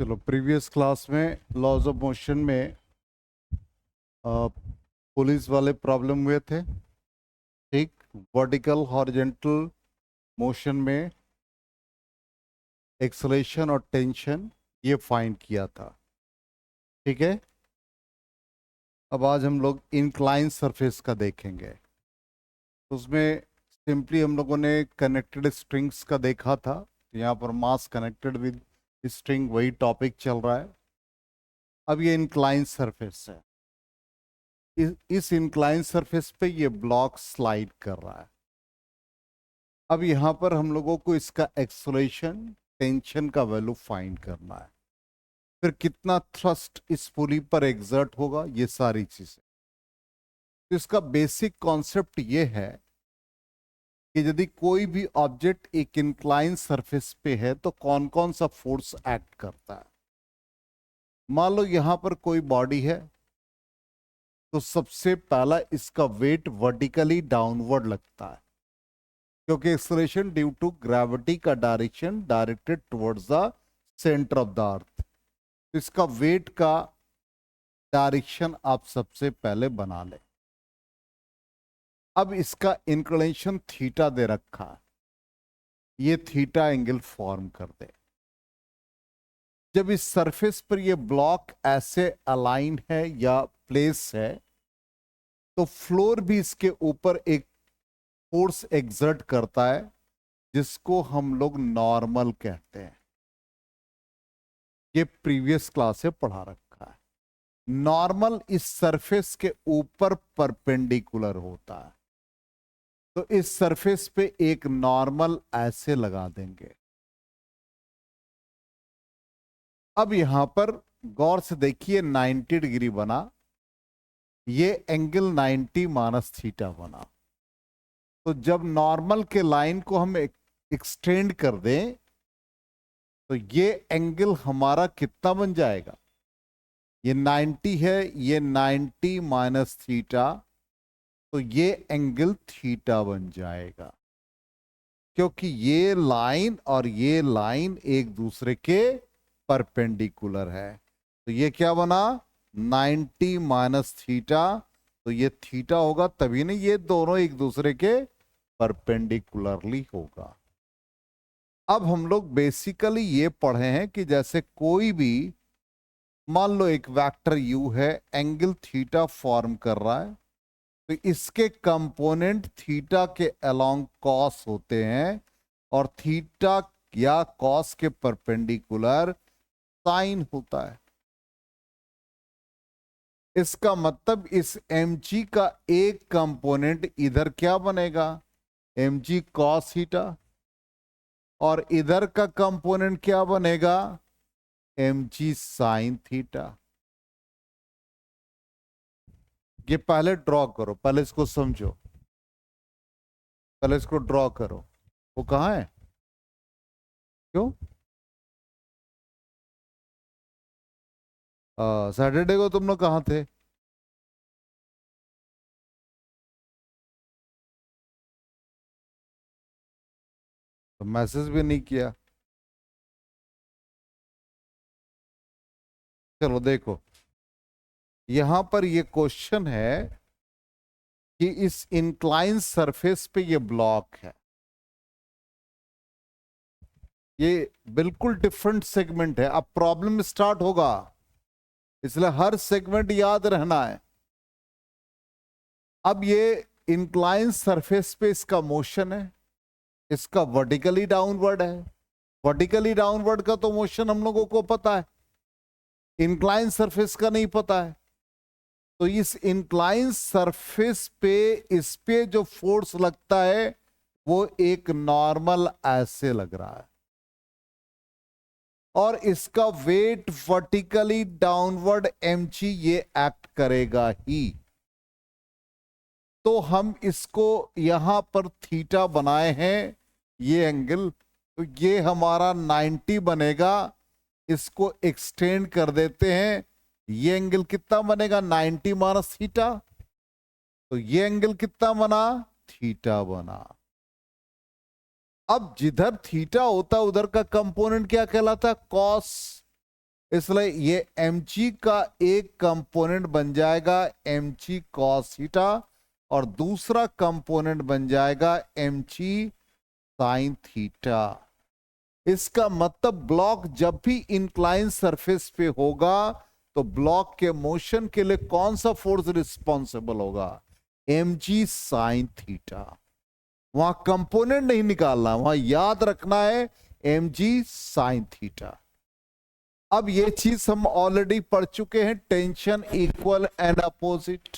चलो, previous class में laws of motion में पुलिस वाले प्रॉब्लम हुए थे। ठीक, वर्टिकल हॉरिजॉन्टल मोशन में एक्सेलरेशन और टेंशन ये फाइंड किया था। ठीक है, अब आज हम लोग इंक्लाइन सरफेस का देखेंगे। उसमें सिंपली हम लोगों ने कनेक्टेड स्ट्रिंग्स का देखा था। यहाँ पर मास कनेक्टेड विद स्ट्रिंग, वही टॉपिक चल रहा है। अब ये इंक्लाइन सरफेस है। इस इंक्लाइन सरफेस पे ये ब्लॉक स्लाइड कर रहा है। अब यहां पर हम लोगों को इसका एक्सेलरेशन, टेंशन का वैल्यू फाइंड करना है। फिर कितना थ्रस्ट इस पुली पर एग्जर्ट होगा, ये सारी चीजें। तो इसका बेसिक कॉन्सेप्ट ये है कि यदि कोई भी ऑब्जेक्ट एक इंक्लाइन सरफेस पे है तो कौन कौन सा फोर्स एक्ट करता है। मान लो यहां पर कोई बॉडी है, तो सबसे पहला इसका वेट वर्टिकली डाउनवर्ड लगता है, क्योंकि एक्सेलरेशन ड्यू टू ग्रेविटी का direction directed towards the centre of the earth. इसका वेट का डायरेक्शन आप सबसे पहले बना लें। अब इसका इंक्लिनेशन थीटा दे रखा है, ये थीटा एंगल फॉर्म कर दे। जब इस सरफेस पर ये ब्लॉक ऐसे अलाइन है या प्लेस है, तो फ्लोर भी इसके ऊपर एक फोर्स एक्सर्ट करता है, जिसको हम लोग नॉर्मल कहते हैं। ये प्रीवियस क्लास से पढ़ा रखा है। नॉर्मल इस सरफेस के ऊपर परपेंडिकुलर होता है, तो इस सरफेस पे एक नॉर्मल ऐसे लगा देंगे। अब यहां पर गौर से देखिए, 90 डिग्री बना, ये एंगल 90 माइनस थीटा बना। तो जब नॉर्मल के लाइन को हम एक्सटेंड कर दें, तो ये एंगल हमारा कितना बन जाएगा? ये 90 है, ये 90 माइनस थीटा, तो ये एंगल थीटा बन जाएगा, क्योंकि ये लाइन और ये लाइन एक दूसरे के परपेंडिकुलर है। तो ये क्या बना? 90 माइनस थीटा, तो ये थीटा होगा, तभी नहीं ये दोनों एक दूसरे के परपेंडिकुलरली होगा। अब हम लोग बेसिकली ये पढ़े हैं कि जैसे कोई भी, मान लो एक वेक्टर u है, एंगल थीटा फॉर्म कर रहा है, तो इसके कंपोनेंट थीटा के अलोंग कॉस होते हैं, और थीटा या कॉस के परपेंडिकुलर साइन होता है। इसका मतलब इस mg का एक कंपोनेंट इधर क्या बनेगा? mg कॉस थीटा, और इधर का कंपोनेंट क्या बनेगा? mg sine theta. ये पहले ड्रॉ करो, पहले इसको समझो, पहले इसको ड्रॉ करो। वो कहाँ है? क्यों? सैटरडे को तुम लोग कहाँ थे? तो मैसेज भी नहीं किया। चलो देखो, यहां पर ये क्वेश्चन है कि इस इंक्लाइन सरफेस पे ये ब्लॉक है, ये बिल्कुल डिफरेंट सेगमेंट है। अब प्रॉब्लम स्टार्ट होगा, इसलिए हर सेगमेंट याद रहना है। अब ये इंक्लाइन सरफेस पे इसका मोशन है, इसका वर्टिकली डाउनवर्ड है। वर्टिकली डाउनवर्ड का तो मोशन हम लोगों को पता है, इंक्लाइन सरफेस का नहीं पता है। तो इस इंक्लाइन सरफेस पे इस पे जो फोर्स लगता है वो एक नॉर्मल ऐसे लग रहा है, और इसका वेट वर्टिकली डाउनवर्ड mg ये एक्ट करेगा ही। तो हम इसको यहां पर थीटा बनाए हैं, ये एंगल, तो ये हमारा 90 बनेगा। इसको एक्सटेंड कर देते हैं, ये एंगल कितना बनेगा? 90 माइनस थीटा, तो ये एंगल कितना बना? थीटा बना। अब जिधर थीटा होता है उधर का कंपोनेंट क्या कहलाता है? कॉस। इसलिए ये mg का एक कंपोनेंट बन जाएगा mg cos थीटा और दूसरा कंपोनेंट बन जाएगा mg sin थीटा। इसका मतलब ब्लॉक जब भी इंक्लाइन सरफेस पे होगा तो ब्लॉक के मोशन के लिए कौन सा फोर्स रिस्पॉन्सिबल होगा? mg sin theta. वहां कंपोनेंट नहीं निकालना, वहां याद रखना है mg sin थीटा। अब ये चीज हम ऑलरेडी पढ़ चुके हैं, टेंशन इक्वल एंड अपोजिट।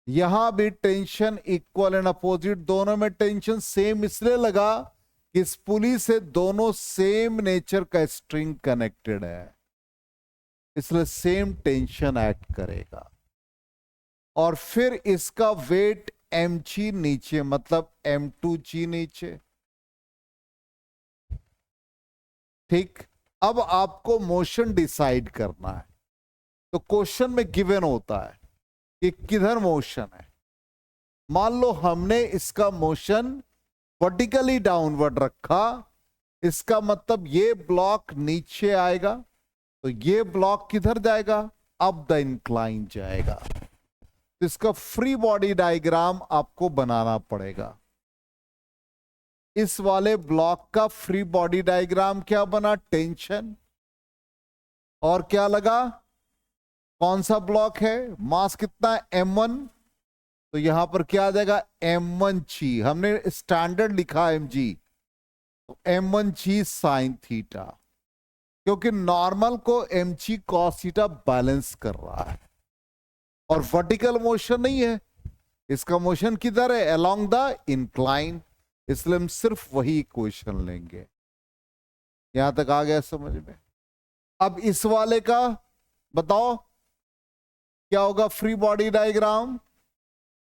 यहां भी टेंशन इक्वल एंड अपोजिट, दोनों में टेंशन सेम इसलिए लगा कि इस पुली से दोनों सेम नेचर का स्ट्रिंग कनेक्टेड है, इसलिए सेम टेंशन एक्ट करेगा। और फिर इसका वेट mg नीचे, मतलब m2g नीचे। ठीक, अब आपको मोशन डिसाइड करना है। तो क्वेश्चन में गिवन होता है कि किधर मोशन है। मान लो हमने इसका मोशन वर्टिकली डाउनवर्ड रखा, इसका मतलब ये ब्लॉक नीचे आएगा, तो ये ब्लॉक किधर जाएगा? अप द इंक्लाइन जाएगा। तो इसका फ्री बॉडी डायग्राम आपको बनाना पड़ेगा। इस वाले ब्लॉक का फ्री बॉडी डायग्राम क्या बना? टेंशन, और क्या लगा? कौन सा ब्लॉक है? मास कितना? m1, तो यहां पर क्या आ जाएगा? m1g। हमने स्टैंडर्ड लिखा mg, तो m1g sin थीटा, क्योंकि नॉर्मल को mg cos थीटा बैलेंस कर रहा है और वर्टिकल मोशन नहीं है, इसका मोशन किधर है? अलोंग द इंक्लाइन, इसलिए हम सिर्फ वही इक्वेशन लेंगे। यहां तक आ गया समझ में? अब इस वाले का बताओ क्या होगा? फ्री बॉडी डायग्राम,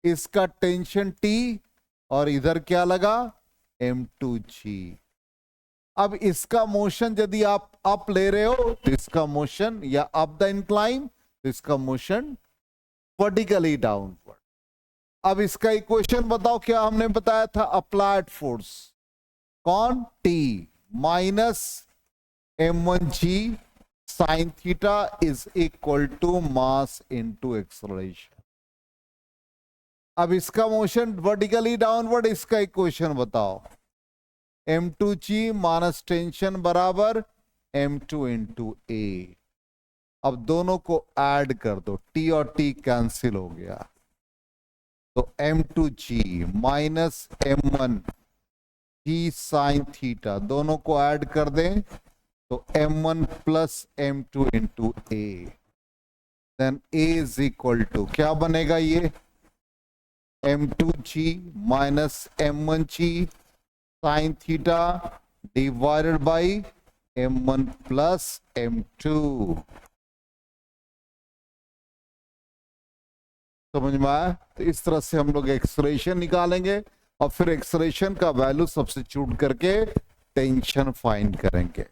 इसका टेंशन T और इधर क्या लगा? m2g। अब इसका मोशन यदि आप अप ले रहे हो तो इसका मोशन, या अप द इंक्लाइन तो इसका मोशन वर्टिकली डाउनवर्ड। अब इसका इक्वेशन बताओ, क्या हमने बताया था? अप्लाइड फोर्स कौन? T minus m1g sin theta is equal to mass into acceleration. अब इसका मोशन वर्टिकली डाउनवर्ड, इसका इक्वेशन बताओ। m2g माइनस टेंशन बराबर m2 इंटू ए। अब दोनों को ऐड कर दो, t और t कैंसिल हो गया, तो m2g minus m1g sin theta, दोनों को ऐड कर दें तो m1 plus m2 into A. Then a is equal to क्या बनेगा? ये m2g minus m1g sin theta divided by m1 plus m2। समझ में आया? तो इस तरह से हम लोग एक्सलेशन निकालेंगे और फिर एक्सलेशन का वैल्यू सब्स्टिट्यूट करके टेंशन फाइंड करेंगे।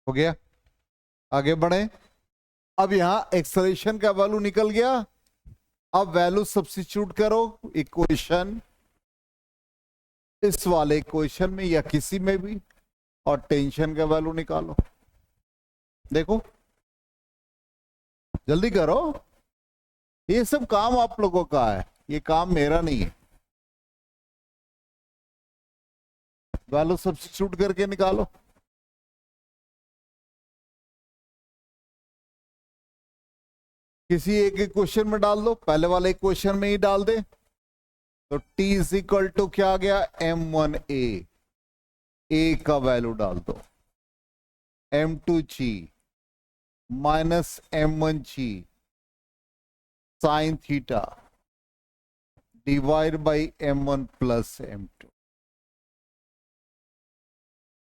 हो गया? आगे बढ़े। अब यहां एक्सेलरेशन का वैल्यू निकल गया, अब वैल्यू सब्स्टिट्यूट करो इक्वेशन, इस वाले इक्वेशन में या किसी में भी, और टेंशन का वैल्यू निकालो। देखो जल्दी करो, ये सब काम आप लोगों का है, ये काम मेरा नहीं है। वैल्यू सब्स्टिट्यूट करके निकालो। किसी एक क्वेश्चन में डाल दो, पहले वाले क्वेश्चन में ही डाल दे, तो t इज इक्वल टू क्या आ गया? m1a, a का वैल्यू डाल दो। m2g minus m1g sine theta divide by m1 plus m2।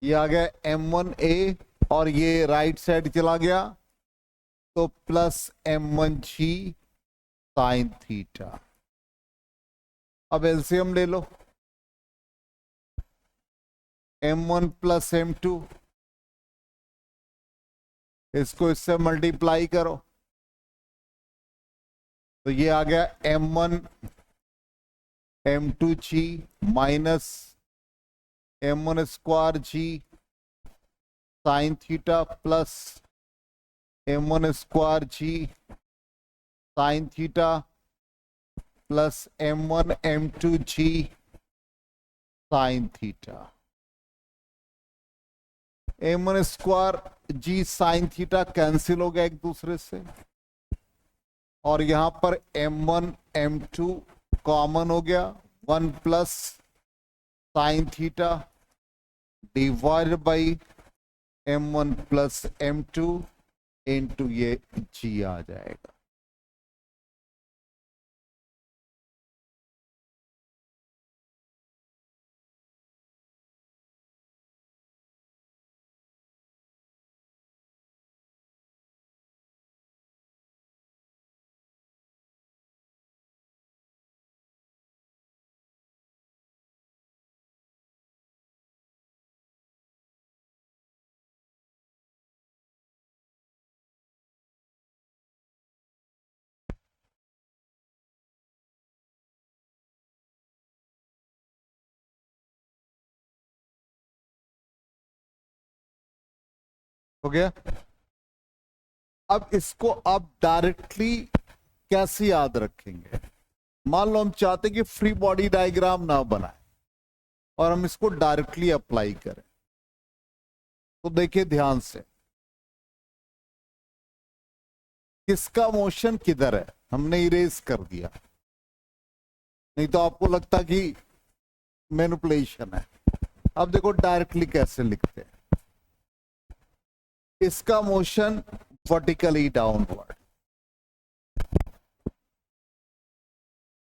ये आ गया m1a और ये राइट साइड चला गया तो प्लस m1g साइन थीटा। अब एलसीएम ले लो, m1 प्लस m2, इसको इससे मल्टीप्लाई करो तो ये आ गया m1 m2g minus m1 square g sign theta plus m1 square g sign theta plus m1 m2g sine theta. m1 square g sine theta cancel हो गया एक दूसरे से और यहां पर m1 m2 कॉमन हो गया, 1 plus sine theta divide by m1 plus m2 into ये g आ जाएगा। हो गया। अब इसको आप डायरेक्टली कैसे याद रखेंगे? मान लो हम चाहते कि फ्री बॉडी डायग्राम ना बनाए और हम इसको डायरेक्टली अप्लाई करें, तो देखिए ध्यान से, किसका मोशन किधर है हमने इरेज कर दिया, नहीं तो आपको लगता कि मैनिपुलेशन है। अब देखो डायरेक्टली कैसे लिखते हैं, इसका मोशन वर्टिकली डाउनवर्ड,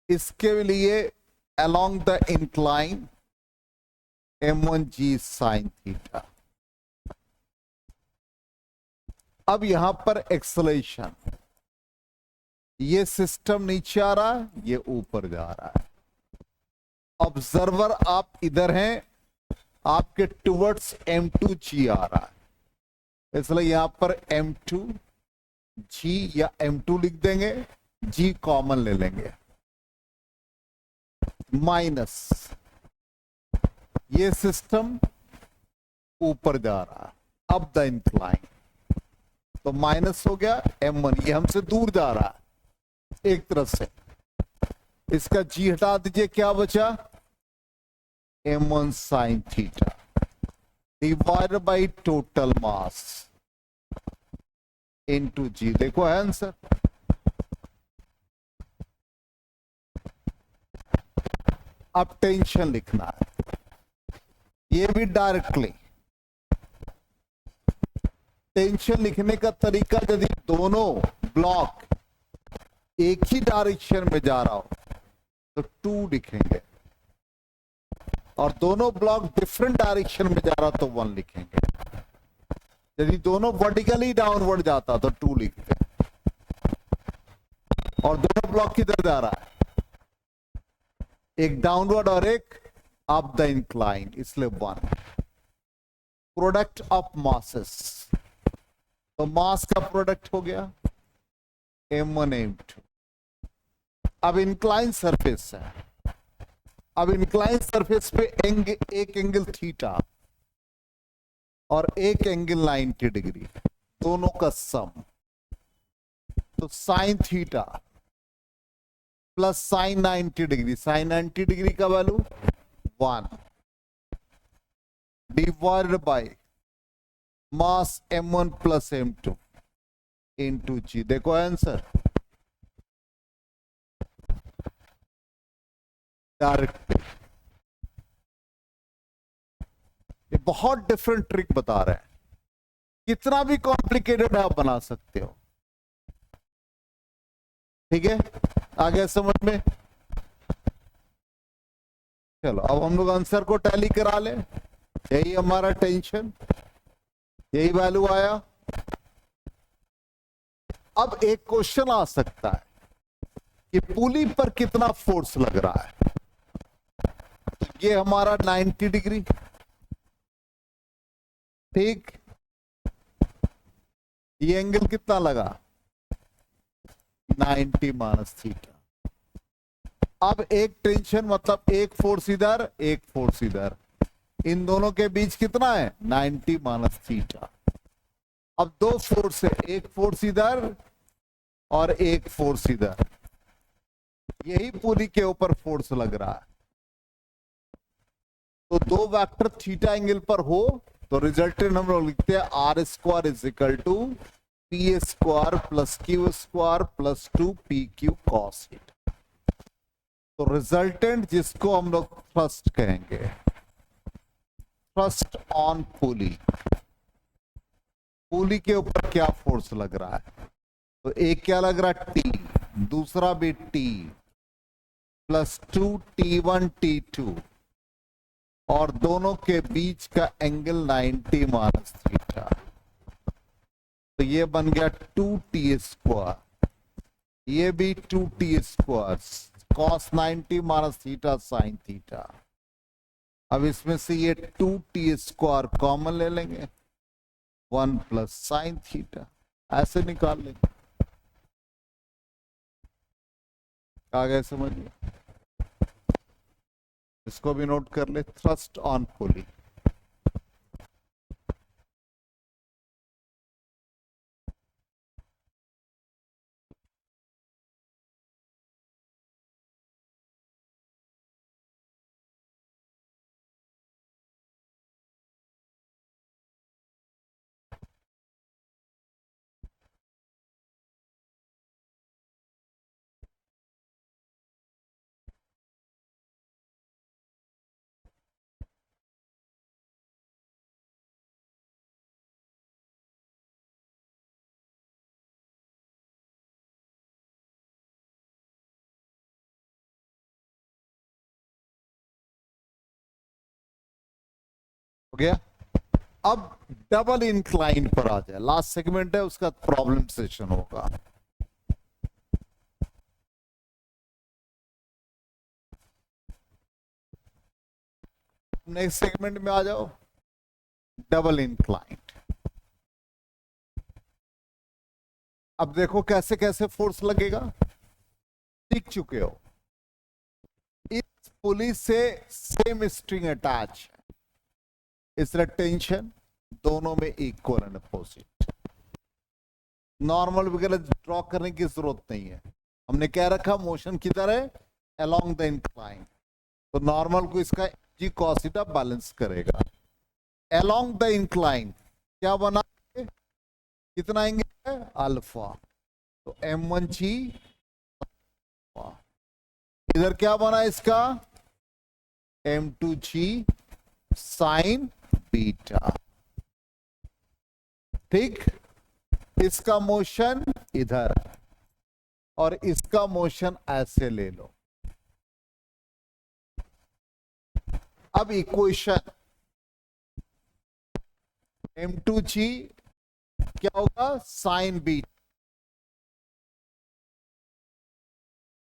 इसके लिए along the incline m1g sine theta. अब यहां पर एक्सेलरेशन, ये सिस्टम नीचे आ रहा है, ये ऊपर जा रहा है। ऑब्जर्वर आप इधर हैं, आपके टुवर्ड्स m2g आ रहा है, इसलिए यहां पर m2g या m2 लिख देंगे, g कॉमन ले लेंगे, माइनस ये सिस्टम ऊपर जा रहा है अप द इंक्लाइन, तो माइनस हो गया m1, ये हमसे दूर जा रहा है एक तरफ से, इसका g हटा दीजिए, क्या बचा m1 sine theta divide by total mass into g। देखो है आंसर। अब टेंशन लिखना है, ये भी डायरेक्टली। टेंशन लिखने का तरीका, यदि दोनों ब्लॉक एक ही डायरेक्शन में जा रहा हो तो 2 लिखेंगे, और दोनों ब्लॉक डिफरेंट डायरेक्शन में जा रहा तो 1 लिखेंगे। यदि दोनों वर्टिकली डाउनवर्ड जाता तो 2 लिखते, और दोनों ब्लॉक किधर जा रहा है, एक डाउनवर्ड और एक अप द इंक्लाइन, इसलिए 1। प्रोडक्ट ऑफ मासेस, तो मास का प्रोडक्ट हो गया m1 m2। अब इंक्लाइन सरफेस है, अब इंक्लाइन सरफेस पे एक एंगल थीटा और एक एंगल 90 डिग्री, दोनों का सम, तो sine theta plus sine 90 degree, sine 90 degree का value 1 divided by mass m1 plus m2 into g। देखो आंसर डायरेक्ट। ये बहुत डिफरेंट ट्रिक बता रहे हैं। कितना भी कॉम्प्लिकेटेड आप बना सकते हो। ठीक है, आ गया समझ में? चलो अब हम लोग आंसर को टैली करा ले। यही हमारा टेंशन, यही वैल्यू आया। अब एक क्वेश्चन आ सकता है कि पुली पर कितना फोर्स लग रहा है। तो ये हमारा 90 डिग्री, ठीक। ये एंगल कितना लगा? 90 माइनस थीटा। अब एक टेंशन मतलब एक फोर्स इधर, एक फोर्स इधर, इन दोनों के बीच कितना है? 90 माइनस थीटा। अब दो फोर्स है, एक फोर्स इधर और एक फोर्स इधर, यही पुली के ऊपर फोर्स लग रहा है। तो दो वेक्टर थीटा एंगल पर हो तो रिजल्टेंट हम लोग लिखते हैं R square is equal to P square plus Q square plus 2 P Q cos theta. तो रिजल्टेंट जिसको हम लोग थ्रस्ट कहेंगे, थ्रस्ट ऑन पुली, पुली के ऊपर क्या फोर्स लग रहा है? तो एक क्या लग रहा है? टी, दूसरा भी टी, प्लस 2 T1 T2, और दोनों के बीच का एंगल 90 माइनस थीटा। तो ये बन गया 2t स्क्वायर, ये भी 2t square cos 90 minus theta sine theta. अब इसमें से ये 2t स्क्वायर कॉमन ले लेंगे, 1 प्लस साइन थीटा, ऐसे निकाल लेंगे। आ गए समझ में? इसको भी नोट कर ले, थ्रस्ट ऑन पुली। हो गया? अब डबल इंक्लाइन पर आ जाए, लास्ट सेगमेंट है उसका प्रॉब्लम सेशन होगा। नेक्स्ट सेगमेंट में आ जाओ, डबल इंक्लाइन। अब देखो कैसे कैसे फोर्स लगेगा, सीख चुके हो। इस पुली से सेम स्ट्रिंग अटैच है, इसलिए टेंशन दोनों में इक्वल एंड अपोजिट। नॉर्मल वगैरह ड्रॉ करने की जरूरत नहीं है, हमने क्या रखा? मोशन किधर है? Along the incline. तो नॉर्मल को इसका जी कॉस थीटा बैलेंस करेगा। अलोंग द इंक्लाइन क्या बना? कितना एंगल है? अल्फा। तो m1 जी, इधर क्या बना इसका? m2 जी साइन बीटा। ठीक, इसका मोशन इधर और इसका मोशन ऐसे ले लो। अब इक्वेशन m2 जी क्या होगा? Sign beta,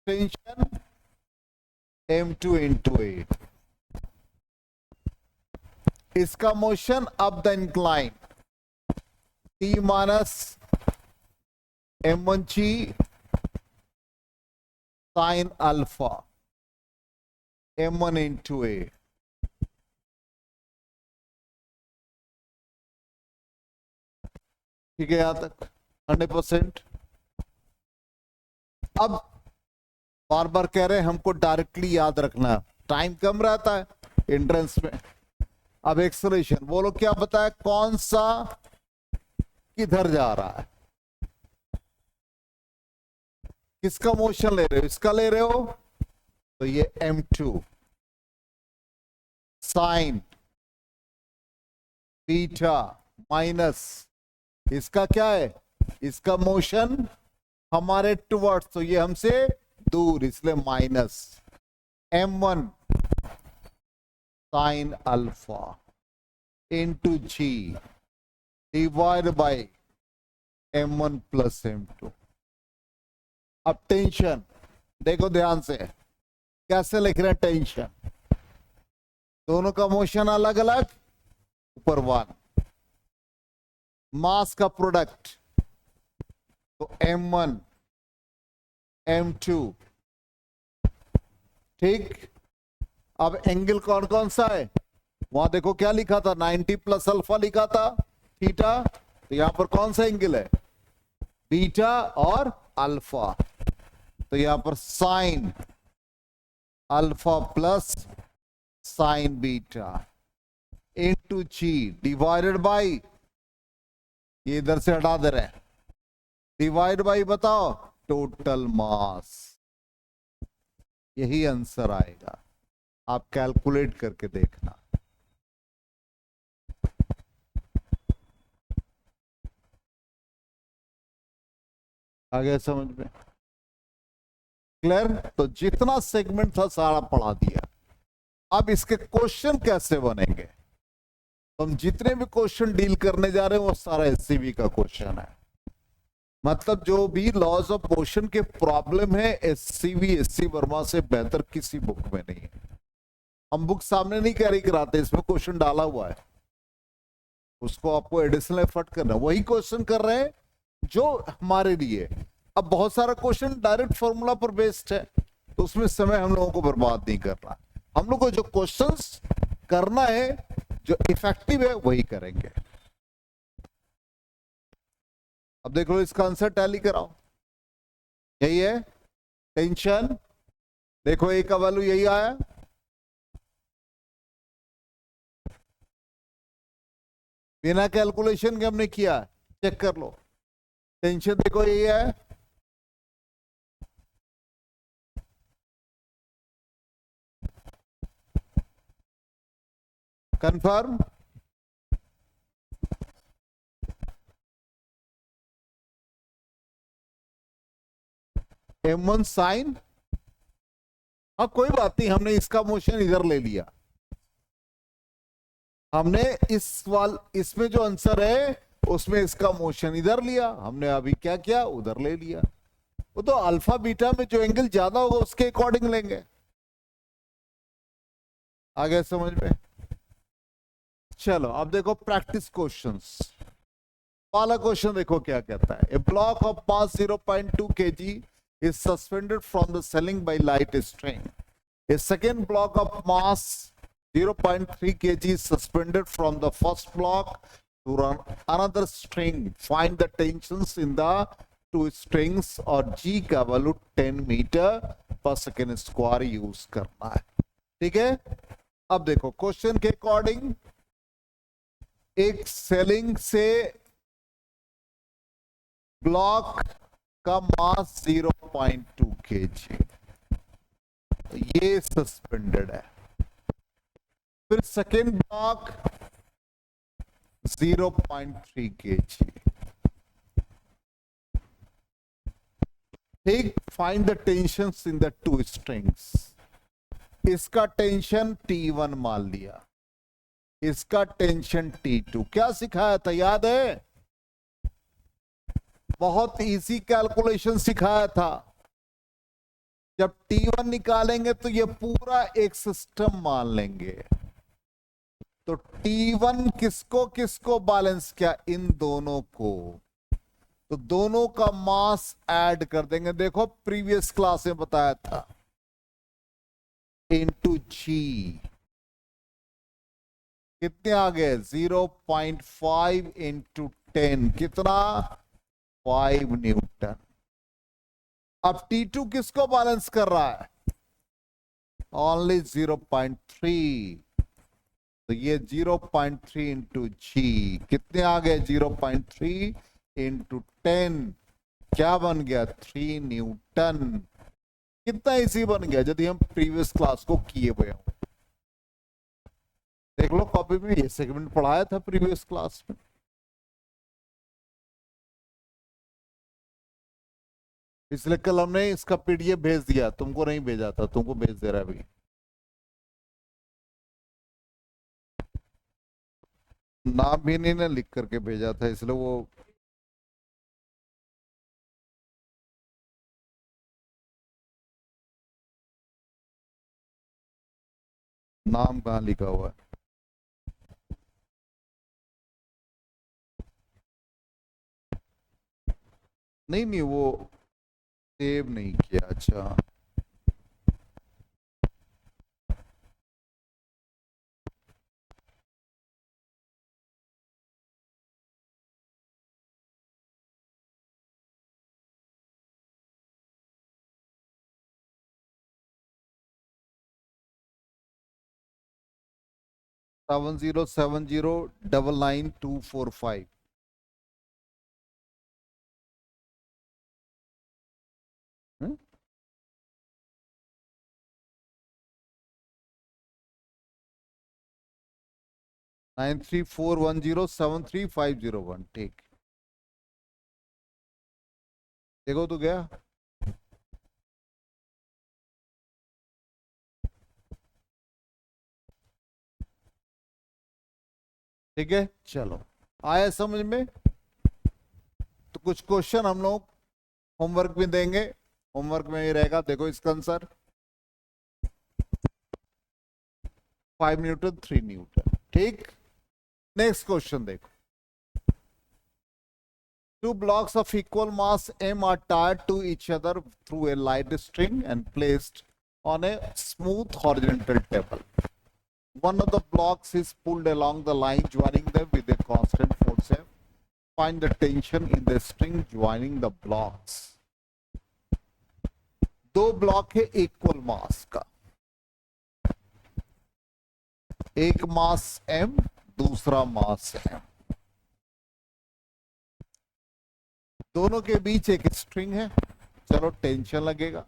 tension m2 into 8, इसका motion up the incline t minus m1 G sine alpha m1 into 8। ठीक है यहां तक 100%। अब बार बार कह रहे हैं हमको डायरेक्टली याद रखना, टाइम कम रहता है एंट्रेंस में। अब एक्सेलरेशन बोलो, क्या बताया? कौन सा किधर जा रहा है? किसका मोशन ले रहे हो? इसका ले रहे हो, तो ये m2 साइन बीटा माइनस इसका क्या है, इसका मोशन हमारे टुवर्ड्स, तो ये हमसे दूर, इसलिए minus m1 sine alpha into G divide by m1 plus m2। अब टेंशन देखो ध्यान से, कैसे लिख रहे हैं टेंशन, दोनों का मोशन अलग अलग, ऊपर 1, मास का प्रोडक्ट तो m1 m2, ठीक। अब एंगल कौन कौन सा है, वहां देखो क्या लिखा था, 90 प्लस अल्फा लिखा था थीटा, तो यहां पर कौन सा एंगल है, बीटा और अल्फा, तो यहां पर sine alpha plus sine beta into G divided by, ये इधर से हटा दे रहे हैं, डिवाइड बाई बताओ टोटल मास, यही आंसर आएगा, आप कैलकुलेट करके देखना। आगे समझ में क्लियर, तो जितना सेगमेंट था सारा पढ़ा दिया। अब इसके क्वेश्चन कैसे बनेंगे, तो हम जितने भी क्वेश्चन डील करने जा रहे हैं वो सारा एससीबी का क्वेश्चन है, मतलब जो भी लॉज ऑफ मोशन के प्रॉब्लम है एससीबी एससी वर्मा से बेहतर किसी बुक में नहीं है। हम बुक सामने नहीं कैरी कराते, इसमें क्वेश्चन डाला हुआ है, उसको आपको एडिशनल एफर्ट करना, वही क्वेश्चन कर रहे हैं जो हमारे लिए। अब बहुत सारा क्वेश्चन डायरेक्ट फॉर्मूला पर बेस्ड है, तो उसमें समय हम लोगों को बर्बाद नहीं करना, हम लोग को जो क्वेश्चंस करना है जो इफेक्टिव है वही करेंगे। अब देख लो इसका आंसर टैली कराओ, यही है टेंशन, देखो ए का वैल्यू यही आया, बिना कैलकुलेशन के हमने किया, चेक कर लो, टेंशन देखो यही है, कंफर्म, m1 साइन, हाँ कोई बात नहीं, हमने इसका मोशन इधर ले लिया, हमने इसमें जो आंसर है उसमें इसका मोशन इधर लिया, हमने अभी क्या किया उधर ले लिया, वो तो अल्फा बीटा में जो एंगल ज्यादा होगा उसके अकॉर्डिंग लेंगे। आगे समझ में, चलो अब देखो प्रैक्टिस क्वेश्चंस, वाला क्वेश्चन देखो क्या कहता है, a block of mass 0.2 kg is suspended from the ceiling by light string. A second block of mass 0.3 kg is suspended from the first block to run another string. Find the tensions in the two strings और G का value 10 metre पर second square use करना है, ठीक है। अब देखो question के अकॉर्डिंग एक सेलिंग से ब्लॉक का मास 0.2 kg, ये सस्पेंडेड है, फिर सेकेंड ब्लॉक 0.3 kg, ठीक। Find the tensions in the two strings, इसका टेंशन T1 मान लिया, इसका टेंशन T2, क्या सिखाया था याद है, बहुत इजी कैलकुलेशन सिखाया था, जब T1 निकालेंगे तो ये पूरा एक सिस्टम मान लेंगे, तो T1 किसको किसको बैलेंस किया, इन दोनों को, तो दोनों का मास ऐड कर देंगे, देखो प्रीवियस क्लास में बताया था, इनटू जी, कितने आ गए 0.5 इंटू 10, कितना 5 न्यूटन। अब T2 किसको बैलेंस कर रहा है, ओनली 0.3, तो ये 0.3 इंटू जी, कितने आ गए 0.3 इंटू 10, क्या बन गया 3 न्यूटन। कितना इजी बन गया यदि हम प्रीवियस क्लास को किए हुए हों, देख लो कॉपी में, ये सेगमेंट पढ़ाया था प्रीवियस क्लास में। इसलिए कल हमने इसका पीडीएफ भेज दिया, तुमको नहीं भेजा था, तुमको भेज दे रहा है अभी। नाम भी नहीं ना लिख करके भेजा था, इसलिए वो नाम कहाँ लिखा हुआ है। नहीं नहीं, वो सेव नहीं किया। अच्छा, $7070999245। 9341073501। ठीक, देखो तो गया। ठीक है, चलो, आया समझ में। तो कुछ क्वेश्चन हम लोग होमवर्क में देंगे, होमवर्क में ही रहेगा। देखो इसका आंसर 5 न्यूटन 3 न्यूटन। ठीक, नेक्स्ट क्वेश्चन देखो। Two blocks of equal mass m are tied to each other through a light string and placed on a smooth horizontal table. One of the blocks is pulled along the line joining them with a constant force F. Find the tension in the string joining the blocks. दो block है equal मास का, एक मास m, दूसरा मास m, दोनों के बीच एक string है। चलो, टेंशन लगेगा।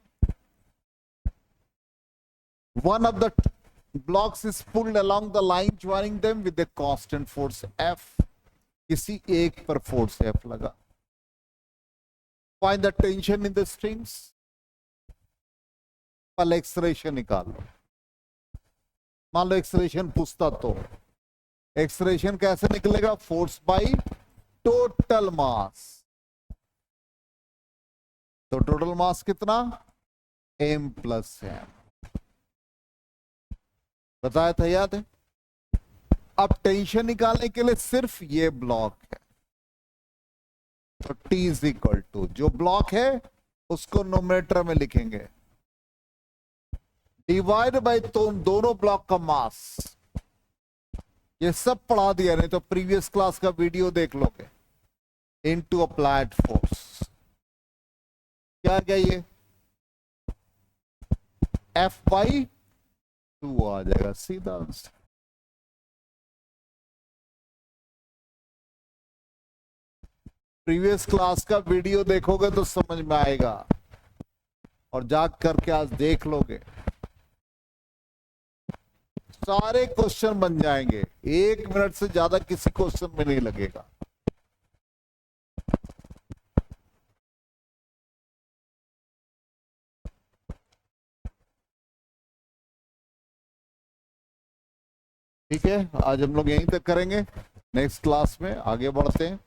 One of the blocks is pulled along the line joining them with a constant force F. किसी एक पर फोर्स F लगा। Find the tension in the strings. पहले एक्सलेशन निकाल लो। मान लो एक्सलेशन पूछता तो एक्सलेशन कैसे निकलेगा? Force by total mass. तो टोटल मास कितना? m plus m। बताया था, याद है? अब टेंशन निकालने के लिए सिर्फ ये ब्लॉक है, तो T इज इक्वल टू जो ब्लॉक है उसको नोमेटर में लिखेंगे, डिवाइड बाय दोनों ब्लॉक का मास। ये सब पढ़ा दिया, नहीं तो प्रीवियस क्लास का वीडियो देख लोगे। इनटू अप्लाइड फोर्स, क्या क्या ये F बाई 2 आ जाएगा सीधा आंसर। प्रीवियस क्लास का वीडियो देखोगे तो समझ में आएगा, और जाग करके आज देख लोगे, सारे क्वेश्चन बन जाएंगे। 1 मिनट से ज्यादा किसी क्वेश्चन में नहीं लगेगा। ठीक है, आज हम लोग यहीं तक करेंगे, नेक्स्ट क्लास में आगे बढ़ते हैं।